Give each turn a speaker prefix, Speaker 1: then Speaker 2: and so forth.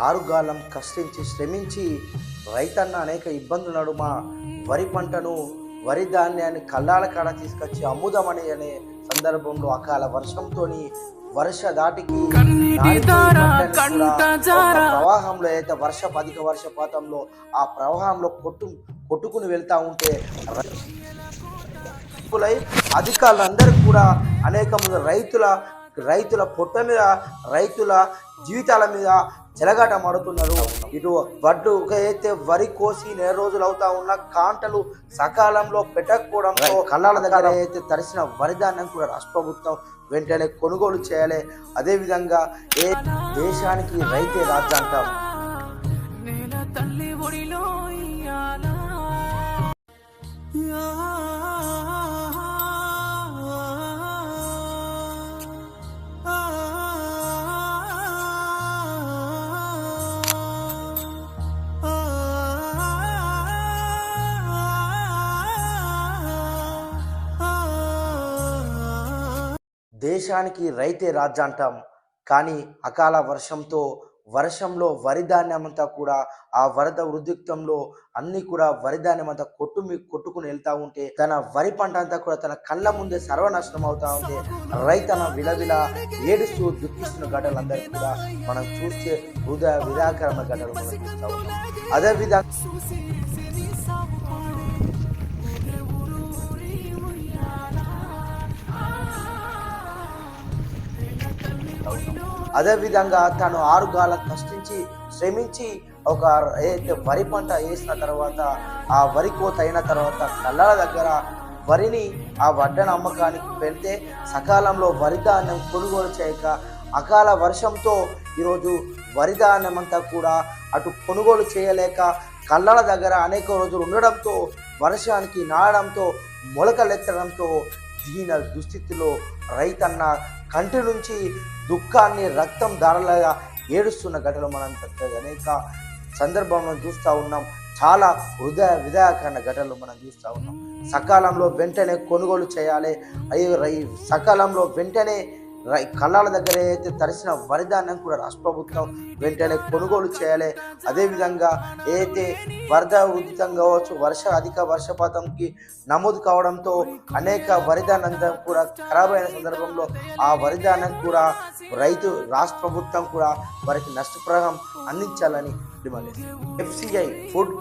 Speaker 1: ఆరుగాలం కష్టించి శ్రమించి రైతన్న అనేక ఇబ్బందుల నడుమ వరి పంటను వరి ధాన్యాన్ని కళ్ళాల కాడ తీసుకొచ్చి అమ్ముదామని అనే సందర్భంలో అకాల వర్షంతో వర్ష దాటికి ప్రవాహంలో అయితే అధిక వర్షపాతంలో ఆ ప్రవాహంలో కొట్టుకుని వెళ్తా ఉంటే అధికారులందరూ కూడా అనేక మంది రైతుల పొట్ట మీద రైతుల జీవితాల మీద చెలగాట మాడుతున్నారు. ఇటు వడ్లు అయితే వరి కోసి నెల రోజులు అవుతా ఉన్న కాంటలు సకాలంలో పెట్టకపోవడంతో కళ్ళాల దగ్గర అయితే తరిసిన వరి ధాన్యం కూడా రాష్ట్ర ప్రభుత్వం వెంటనే కొనుగోలు చేయాలి. అదేవిధంగా దేశానికి రైతే రాజు అంటాం. దేశానికి రైతే రాజు అంటాం. కానీ అకాల వర్షంలో వరి ధాన్యం అంతా కూడా ఆ వరద ఉద్రిక్తంలో అన్ని కూడా వరి ధాన్యం అంతా కొట్టుకుని వెళ్తా ఉంటే తన వరి పంట అంతా కూడా తన కళ్ళ ముందే సర్వనాశనం అవుతా ఉంటే రైతన విలవిల ఏడుస్తూ దుఃఖిస్తున్న ఘటనలందరికీ కూడా మనం చూస్తే హృదయ విదాకరమైన ఘటనలు మనం చూస్తూ ఉంటాం. అదేవిధంగా తను 6 గాలం కష్టించి శ్రమించి ఒక వరి పంట వేసిన తర్వాత ఆ వరి కోత అయిన తర్వాత కళ్ళల దగ్గర వరిని ఆ వడ్డన అమ్మకానికి పెడితే సకాలంలో వరి ధాన్యం కొనుగోలు చేయక అకాల వర్షంతో ఈరోజు వరి ధాన్యం అంతా కూడా అటు కొనుగోలు చేయలేక కళ్ళల దగ్గర అనేక రోజులు ఉండడంతో వర్షానికి నాడడంతో మొలకలెత్తడంతో దీన దుస్థితిలో రైతన్న కంటి నుంచి దుఃఖాన్ని రక్తం ధారలుగా ఏడుస్తున్న ఘటనలు మనం అనేక సందర్భంలో చూస్తూ ఉన్నాం. చాలా హృదయ విదాయకరమైన ఘటనలు మనం చూస్తూ ఉన్నాం. సకాలంలో వెంటనే కొనుగోలు చేయాలి. సకాలంలో వెంటనే కళ్ళాల దగ్గర అయితే తరిసిన వరి ధాన్యం కూడా రాష్ట్ర ప్రభుత్వం వెంటనే కొనుగోలు చేయాలి. అదేవిధంగా ఏదైతే వరద ఉధృతం కావచ్చు అధిక వర్షపాతంకి నమోదు కావడంతో అనేక వరి ధాన్యం కూడా ఖరాబ్ అయిన సందర్భంలో ఆ వరి ధాన్యం కూడా రాష్ట్ర ప్రభుత్వం కూడా వారికి నష్టపరిహారం అందించాలని డిమాండ్ చేస్తుంది. FCI food